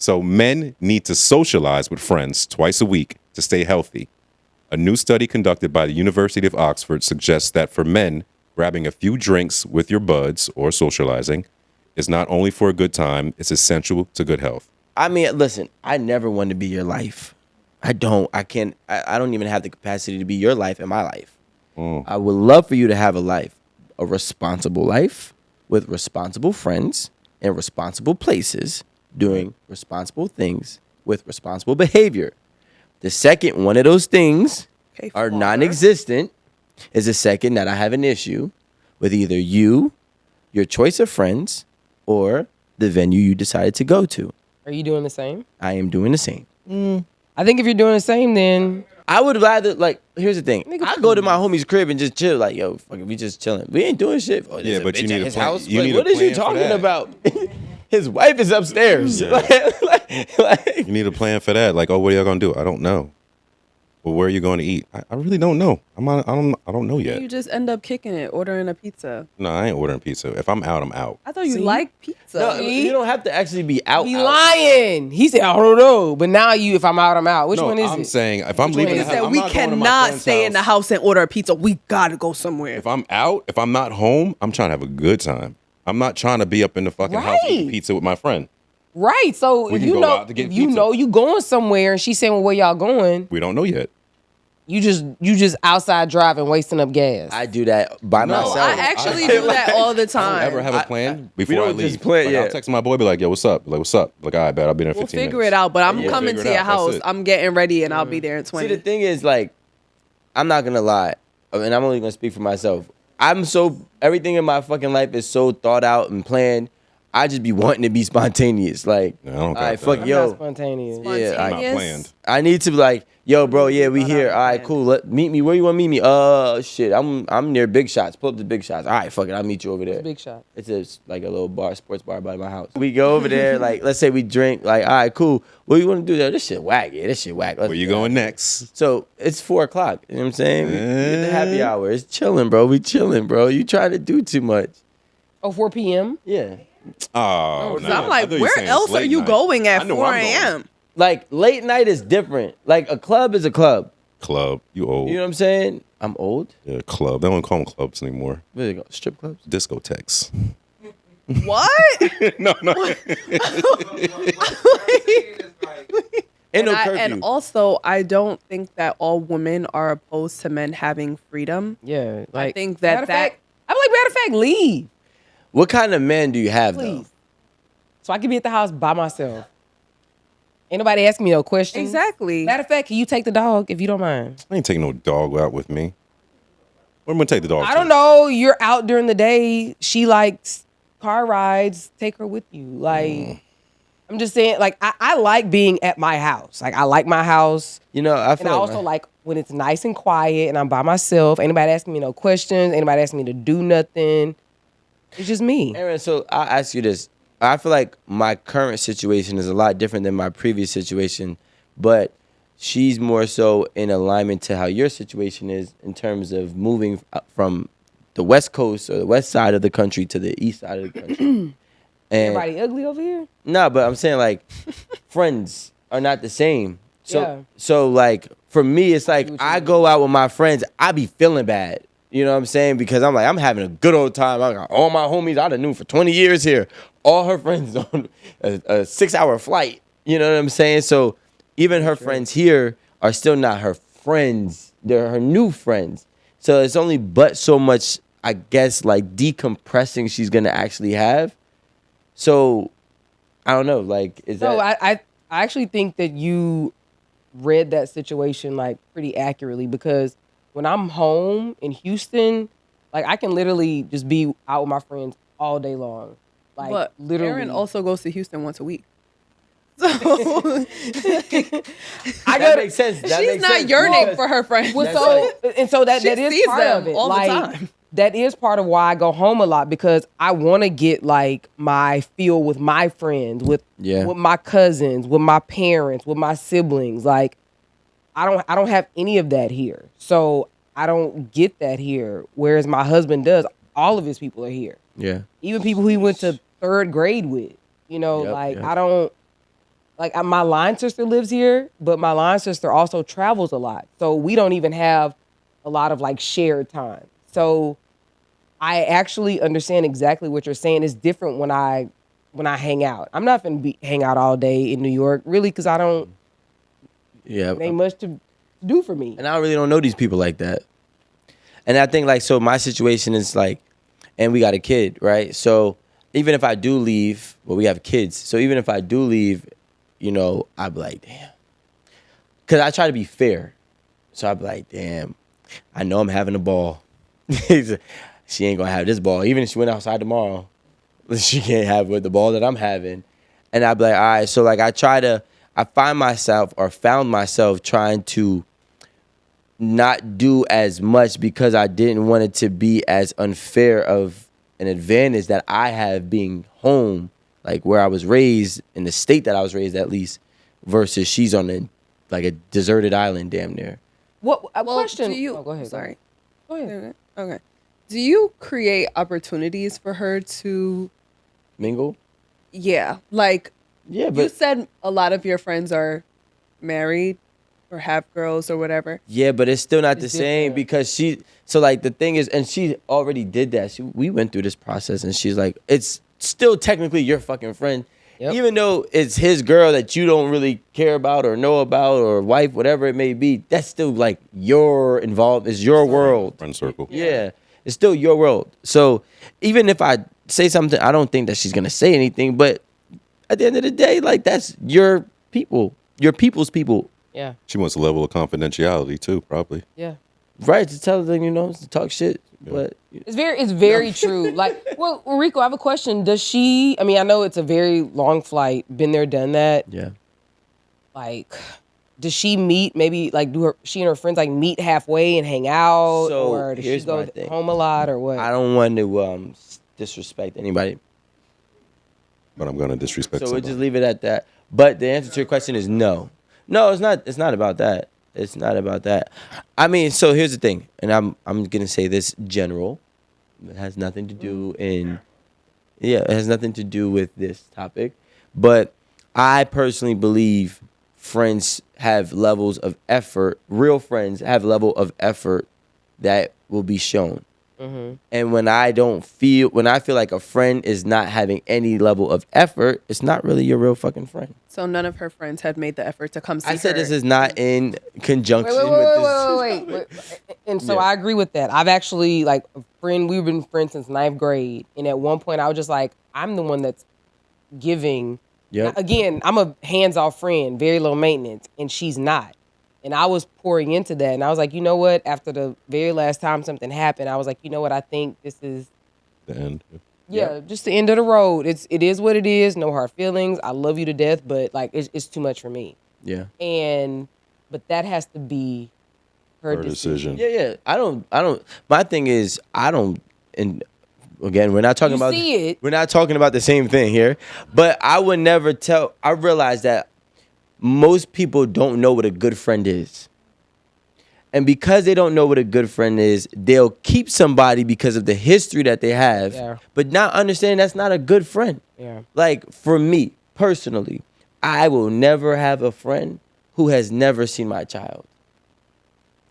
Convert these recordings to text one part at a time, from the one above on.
So men need to socialize with friends twice a week to stay healthy. A new study conducted by the University of Oxford suggests that for men, grabbing a few drinks with your buds or socializing is not only for a good time, it's essential to good health. I mean, listen, I never want to be your life. I don't. I can't. I don't even have the capacity to be your life in my life. I would love for you to have a responsible life with responsible friends in responsible places, doing responsible things with responsible behavior. The second one of those things are non-existent is the second that I have an issue with either you, your choice of friends, or the venue you decided to go to. Are you doing the same? I am doing the same. I think if you're doing the same, then I would rather, like, here's the thing. I go to my homie's crib and just chill. Like, yo, fuck it, we just chilling. We ain't doing shit. Oh, Yeah, but you need his a plan. house. You Like, need a what is you plan for talking that. about? His wife is upstairs. Yeah. Like, You need a plan for that. Like, oh, what are y'all gonna do? I don't know. Well, where are you going to eat? I really don't know. I don't know yet. You just end up kicking it, ordering a pizza. No, I ain't ordering pizza. If I'm out, I'm out. I thought you See? like pizza. no, you don't have to actually be out. he out. lying. He said, I don't know. But now if I'm out, I'm out. Which No, one is I'm it? saying if I'm Which one leaving the is house, it? I'm we not going to my cannot friend's stay in the house and order a pizza. We gotta go somewhere. If I'm out, if I'm not home, I'm trying to have a good time. I'm not trying to be up in the fucking house eating Right. pizza with my friend. Right. So We if can you go know out to get if you pizza. know you going somewhere and she's saying, well, where y'all going, We don't know yet. you just outside driving, wasting up gas. I do that by No, myself. I actually do that all the I time. don't ever have a plan we before I don't leave. just plan, Like, yeah. I'll text my boy, be like, yo, what's up? Like, what's up? Like, all right, bet I'll be there in We'll 15 figure minutes. it out, but I'm Yeah, coming figure to it your out. That's house. it. I'm getting ready and I'll be there in 20. See, the thing is, like, I'm not gonna lie, and I'm only gonna speak for myself. Everything in my fucking life is so thought out and planned. I just be wanting to be spontaneous. Like, Yeah, I don't got all right, that. fuck, I'm yo, not spontaneous. yeah, I'm not Spontaneous. planned. I need to be like, yo, bro, yeah, we thought here. out All right, planned. cool. Meet me. Where you want to meet me? Shit, I'm near Big Shots. Pull up to Big Shots. All right, fuck it, I'll meet you over there. Big shot. It's like a little bar, sports bar by my house. We go over there, like, let's say we drink, like, all right, cool. What do you want to do there? This shit whack. Yeah, this shit whack. Where you going next? So it's 4 o'clock. You know what I'm saying? We get the happy hour. It's chilling, bro. We chilling, bro. You trying to do too much. Oh, 4 p.m. Yeah. Oh, So nah. I'm I like, thought you were where saying else it's are late you night. going I at know 4 I'm going. a.m.? Like, late night is different. Like, a club is a club. Club. You old. You know what I'm saying? I'm old. Yeah, club. They don't call them clubs anymore. Where they go? Strip clubs? Discotheques. What? no. Ain't no curfew. And also, I don't think that all women are opposed to men having freedom. Yeah. Like, think that I'm like, matter of fact, leave, What kind of man do you have, please. though? So I can be at the house by myself. Ain't nobody asking me no questions. Exactly. Matter of fact, can you take the dog if you don't mind? I ain't taking no dog out with me. Where am I gonna take the dog? I don't know. You're out during the day. She likes car rides. Take her with you. Like, I'm just saying, like, I like being at my house. Like, I like my house. You know, I feel And I like also like when it's nice and quiet and I'm by myself. Ain't nobody asking me no questions. Ain't nobody asking me to do nothing. It's just me. Aaron, so I'll ask you this. I feel like my current situation is a lot different than my previous situation, but she's more so in alignment to how your situation is in terms of moving from the West Coast or the west side of the country to the east side of the country. And Everybody ugly over here? no, but I'm saying, like, friends are not the same. So Yeah. so like for me, it's like what you I mean. go out with my friends, I be feeling bad. You know what I'm saying? Because I'm like, I'm having a good old time. I got all my homies I done knew for 20 years here. All her friends on a 6-hour flight. You know what I'm saying? So even her friends here are still not her friends. They're her new friends. So it's only but so much, I guess, like decompressing she's gonna actually have. So I don't know. Like, is No, that? I actually think that you read that situation like pretty accurately because when I'm home in Houston, like I can literally just be out with my friends all day long. Like But literally. Erin also goes to Houston once a week. So That makes sense. That she's makes not sense. yearning Because- for her friends. Well, That's so and so that She that is sees part of them it. all the like time. that is part of why I go home a lot because I want to get like my feel with my friends, with my cousins, with my parents, with my siblings. Like I don't have any of that here. So I don't get that here. Whereas my husband does. All of his people are here. Yeah. Even people who he went to third grade with. You know, Yep, like yep. I don't like my line sister lives here, but my line sister also travels a lot. So we don't even have a lot of like shared time. So I actually understand exactly what you're saying. It's different when I hang out. I'm not going to hang out all day in New York, really, because I don't. Yeah, ain't much to do for me. and I really don't know these people like that. And I think like, so my situation is like, and we got a kid, right? So even if I do leave, well, we have kids. So even if I do leave, you know, I'd be like, damn. Because I try to be fair. So I'd be like, damn, I know I'm having a ball. She ain't going to have this ball. Even if she went outside tomorrow, she can't have with the ball that I'm having. And I'd be like, all right. So like I found myself trying to not do as much because I didn't want it to be as unfair of an advantage that I have being home, like where I was raised, in the state that I was raised at least, versus she's on like a deserted island damn near. What a Well, question? do you? Oh, go ahead. Sorry. Go ahead. Okay. Do you create opportunities for her to? Mingle? Yeah, like Yeah, you but said, a lot of your friends are married or have girls or whatever. yeah, but it's still not the It's same different. because so like the thing is, and she already did that. We went through this process and she's like, it's still technically your fucking friend. Yep. Even though it's his girl that you don't really care about or know about or wife, whatever it may be, that's still like your involved, it's your world. Friend circle. Yeah, it's still your world. So even if I say something, I don't think that she's gonna say anything. But at the end of the day, like that's your people, your people's people, Yeah. She wants a level of confidentiality too, probably. Yeah. right? To tell them, to talk shit. Yeah. But It's very true. Like, well, Rico, I have a question. Does she? I mean, I know it's a very long flight. Been there, done that. yeah, Like, does she meet? Maybe like she and her friends like meet halfway and hang out, So, or does she here's go my thing. home a lot, or what? I don't want to disrespect anybody, But I'm gonna disrespect so we'll somebody. just leave it at that. But the answer to your question is no. No, it's not. It's not about that. It's not about that. I mean, so here's the thing, and I'm gonna say this general. It has nothing to do it has nothing to do with this topic. But I personally believe friends have levels of effort. Real friends have level of effort that will be shown. And when I feel like a friend is not having any level of effort, it's not really your real fucking friend. So none of her friends have made the effort to come see her. I said this is not in conjunction Wait, with this. wait. And so Yeah. I agree with that. I've actually like a friend. We've been friends since 9th grade, and at one point I was just like, I'm the one that's giving. Yep. Again, I'm a hands-off friend, very low maintenance, and she's not. And I was pouring into that, and I was like, you know what? After the very last time something happened, I was like, you know what? I think this is The end. just the end of the road. It is what it is. No hard feelings. I love you to death, but like it's too much for me. Yeah. But that has to be her Her decision. decision. Yeah. I don't. My thing is, I don't. And again, we're not talking You about. see it. We're not talking about the same thing here. But I would never tell. I realize that most people don't know what a good friend is. And because they don't know what a good friend is, they'll keep somebody because of the history that they have, Yeah. but not understanding that's not a good friend. Yeah. Like for me personally, I will never have a friend who has never seen my child,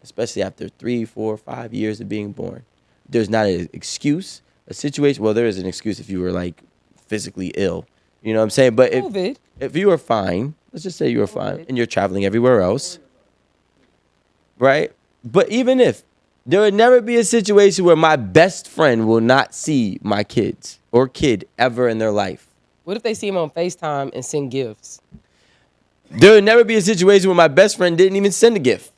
especially after 3, 4, 5 years of being born. There's not an excuse, a situation. Well, there is an excuse if you were like physically ill. You know what I'm saying? But COVID. if you were fine, let's just say you were fine and you're traveling everywhere else, right? But even if, there would never be a situation where my best friend will not see my kids or kid ever in their life. What if they see him on FaceTime and send gifts? There would never be a situation where my best friend didn't even send a gift.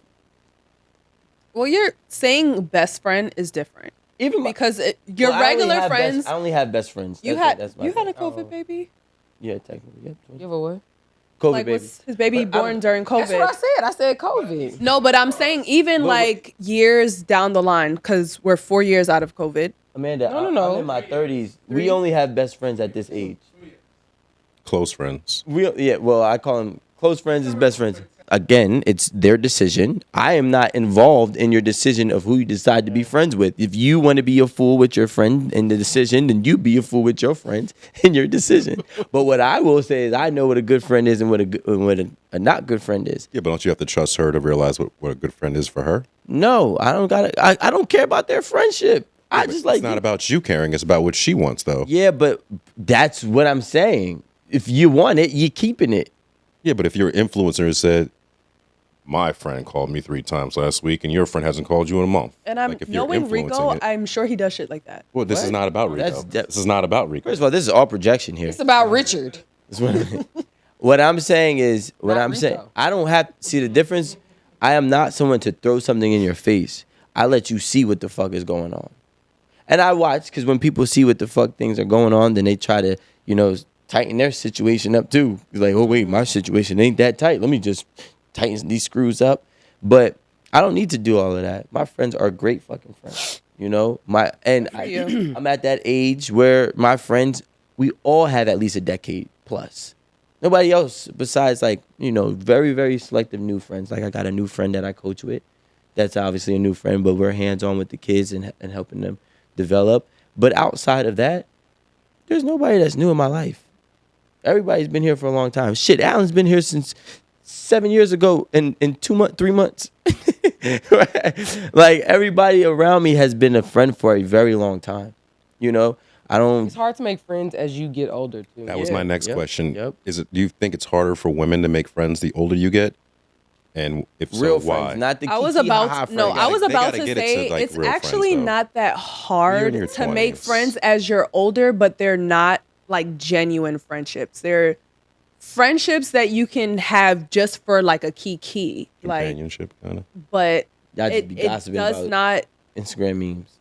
Well, you're saying best friend is different. Even my- Because your Well, I only regular have friends, I only have best friends. you That's my had thing. a COVID baby. Yeah, technically. Yeah. You ever what? COVID Like baby. was his baby But born during That's what I COVID? said. I said COVID. No, but I'm saying even like years down the line, because we're 4 years out of COVID. Amanda, No. I'm in my 30s. We only have best friends at this age. Close friends. Well, I call them close friends is best friends. again, it's their decision. I am not involved in your decision of who you decide to be friends with. If you want to be a fool with your friend in the decision, then you be a fool with your friends in your decision. But what I will say is I know what a good friend is and what a not good friend is. Yeah, but don't you have to trust her to realize what a good friend is for her? No, I don't got it. I don't care about their friendship. I just like it's not about you caring. It's about what she wants, though. Yeah, but that's what I'm saying. If you want it, you're keeping it. Yeah, but if your influencer said, my friend called me 3 times last week, and your friend hasn't called you in a month. And I'm like, if you're knowing influencing Rico, it- I'm sure he does shit like that. Well, this is not about Rico. This is not about Rico. First of all, this is all projection here. It's about Richard. What I'm saying is, Not Rico. I don't have, see the difference? I am not someone to throw something in your face. I let you see what the fuck is going on. And I watch, because when people see what the fuck things are going on, then they try to, tighten their situation up too. It's like, oh wait, my situation ain't that tight. Let me just tighten these screws up. But I don't need to do all of that. My friends are great fucking friends. I'm at that age where my friends, we all have at least a decade plus. Nobody else besides very, very selective new friends. Like I got a new friend that I coach with. That's obviously a new friend, but we're hands-on with the kids and helping them develop. But outside of that, there's nobody that's new in my life. Everybody's been here for a long time. Shit, Alan's been here since 7 years ago in 3 months. Like everybody around me has been a friend for a very long time. It's hard to make friends as you get older too. That was my next Yep, question. yep. Do you think it's harder for women to make friends the older you get? And if Real so, why? friends, not the I was kiki about ha-ha to, no, friends. I was They about gotta to get it say to, like, it's real actually friends, though. not that hard You're in to your make 20s. friends as you're older, but they're not like genuine friendships. They're friendships that you can have just for like a kiki, like, Companionship, kind of. but Y'all just it, be it gossiping does about not. Instagram memes.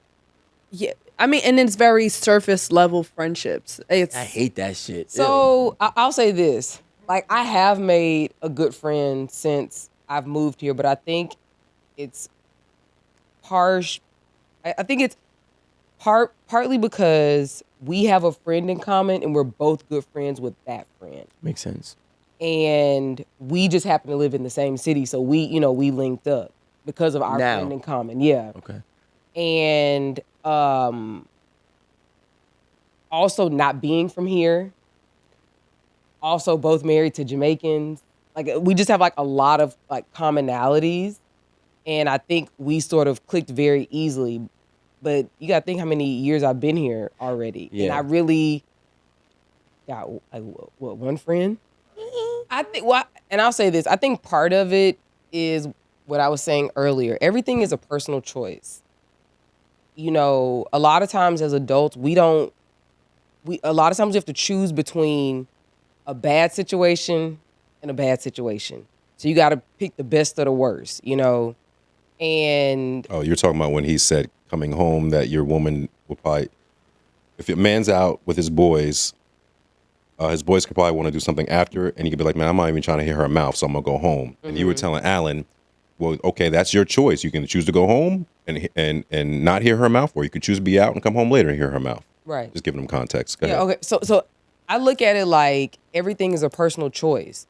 Yeah, I mean, and it's very surface level friendships. It's I hate that shit. So I'll say this: like I have made a good friend since I've moved here, but I think it's harsh. I think it's partly because we have a friend in common, and we're both good friends with that friend. Makes sense. And we just happen to live in the same city, so we linked up because of our Now. friend in common. Yeah. Okay. And also not being from here. Also both married to Jamaicans. Like we just have like a lot of like commonalities, and I think we sort of clicked very easily. But you gotta think how many years I've been here already, and Yeah. I really got like one friend. I think and I'll say this: I think part of it is what I was saying earlier. Everything is a personal choice. A lot of times as adults, a lot of times we have to choose between a bad situation and a bad situation. So you got to pick the best of the worst, and Oh, you're talking about when he said coming home that your woman will probably, if a man's out with his boys could probably want to do something after, and he could be like, man, I'm not even trying to hear her mouth, so I'm going to go home. And you were telling Alan, well, okay, that's your choice. You can choose to go home and not hear her mouth, or you could choose to be out and come home later and hear her mouth. right. Just giving them context. Go Yeah, ahead. okay. So I look at it like everything is a personal choice.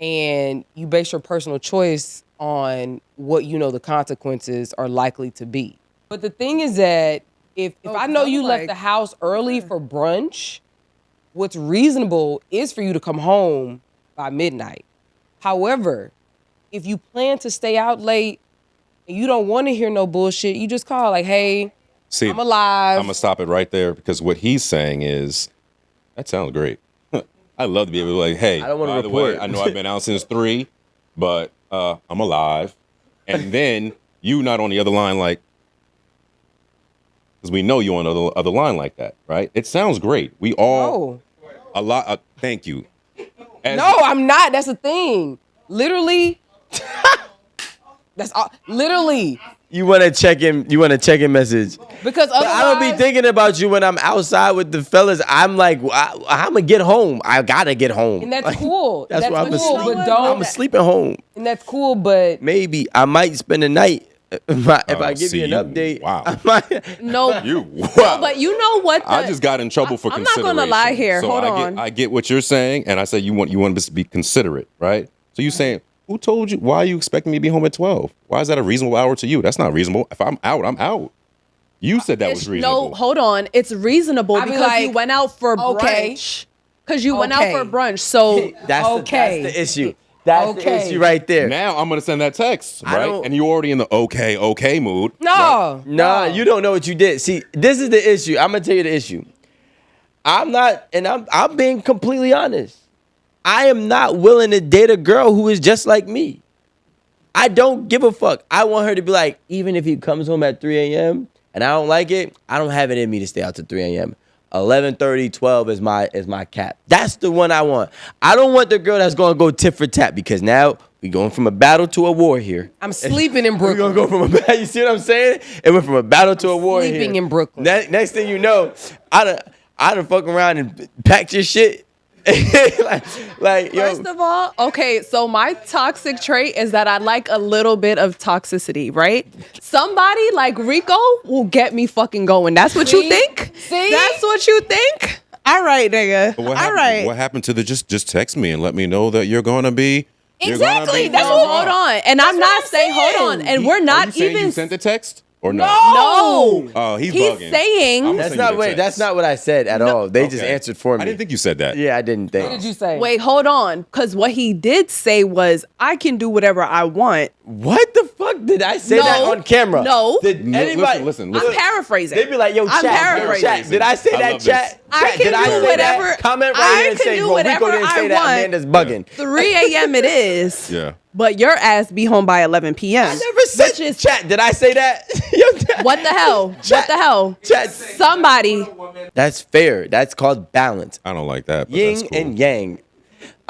And you base your personal choice on what the consequences are likely to be. But the thing is that if I know you left the house early for brunch, what's reasonable is for you to come home by midnight. However, if you plan to stay out late and you don't want to hear no bullshit, you just call like, hey, See, I'm alive. I'm going to stop it right there because what he's saying is, that sounds great. I'd love to be able to be like, hey, I don't wanna by the way, report. I know I've been out since 3, but I'm alive. And then you not on the other line like, because we know you on the other line like that, right? It sounds great. We all, a lot, thank you. As- No, I'm not. That's the thing. Literally. That's all. Literally. You want to check in message. Because But I don't be otherwise- thinking about you when I'm outside with the fellas. I'm like, I'm going to get home. I got to get home. And that's cool. That's why I'm cool, asleep. but don't. I'm asleep at home. And that's cool, but Maybe I might spend the night if I give see, you an you- update. wow. I might, no, You, wow. but you know what? I just got in trouble for I'm not consideration. gonna lie here. So Hold I on. I get what you're saying, and I say you want us to be considerate, right? So you saying Who told you? Why are you expecting me to be home at 12? Why is that a reasonable hour to you? That's not reasonable. If I'm out, I'm out. You said that was reasonable. No, hold on. It's reasonable I be because like, you went out for okay. brunch. Because you went out Okay. for brunch. So That's Okay. the issue. That's the Okay. issue right there. Now I'm gonna send that text, I right? don't- And you already in the okay mood. No. Nah, you don't know what you did. See, this is the issue. I'm gonna tell you the issue. I'm not, and I'm being completely honest. I am not willing to date a girl who is just like me. I don't give a fuck. I want her to be like, even if he comes home at 3 a.m. and I don't like it, I don't have it in me to stay out to 3 a.m. 11:30, 12 is my cap. That's the one I want. I don't want the girl that's gonna go tit for tat because now we going from a battle to a war here. I'm sleeping in We're gonna Brooklyn. go from a battle. You see what I'm saying? It went from a battle to a war here. sleeping in Brooklyn. Next thing you know, I done fuck around and packed your shit. like yo. first of all, okay, so my toxic trait is that I like a little bit of toxicity, right? Somebody like Rico will get me fucking going. That's what you See? think? See? That's what you think? All right, nigga. What All happened, right. What happened to the just text me and let me know that you're gonna be Exactly, that's No, what- hold on. And I'm what not I'm saying, hold saying. on. And we're Are not you saying even. you sent the text or no? No. Oh, he's He's bugging. saying. I'm That's send not you the wait. text. That's not what I said at all. They just Okay. answered for me. I didn't think you said that. Yeah, I didn't think. What did you say? Wait, hold on. Because what he did say was, I can do whatever I want. What the fuck did I say that No. on camera? No. Did No, anybody? listen. I'm paraphrasing. They be like, yo, I'm chat, paraphrasing. chat. Did I say I that, love chat? this. I Chat, can did I do say whatever- that? Comment right I here and can say, do well, Rico whatever didn't say I that. want. Amanda's bugging. 3 a.m. it is. Yeah. But your ass be home by 11 p.m. I never said Which is- chat. Did I say that? Yo, chat. What the hell? What Chat. the hell? Chat. Somebody. That's fair. That's called balance. I don't like that. But Yin that's cool. and yang.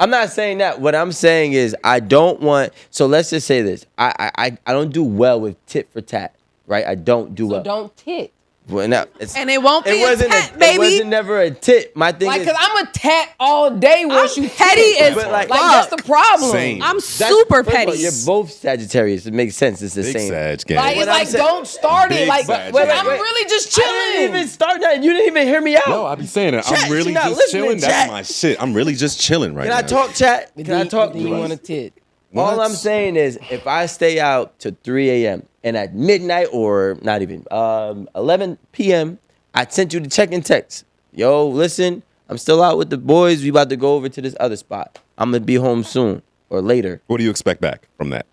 I'm not saying that. What I'm saying is I don't want. So let's just say this. I don't do well with tit for tat. Right? I don't do So well. don't tit. Well, no, it's, And it won't be it a wasn't tat, It baby. wasn't never a tit. My thing Like, is. cause I'm a tat all day once I'm you petty tit. as But, like, Like that's the problem. Same. I'm that's- super first of all, petty. you're both Sagittarius. It makes sense. It's the Big same. Sag gang. Like What it's I'm like saying- don't start it. Big Like Sag but gang. I'm really just I didn't chilling. even start that. You didn't even hear me out. No, I be saying it. Chat, I'm really she not just listening, chilling. chat. That's my shit. I'm really just chilling right Can now. I talk, chat? Can I talk? Do you want to tit? All What? I'm saying is, if I stay out to 3 a.m. and at midnight or not even 11 p.m., I sent you the check-in text. Yo, listen, I'm still out with the boys. We about to go over to this other spot. I'm gonna be home soon or later. What do you expect back from that?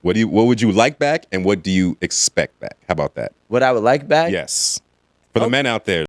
What would you like back, and what do you expect back? How about that? What I would like back? Yes. For the men out there,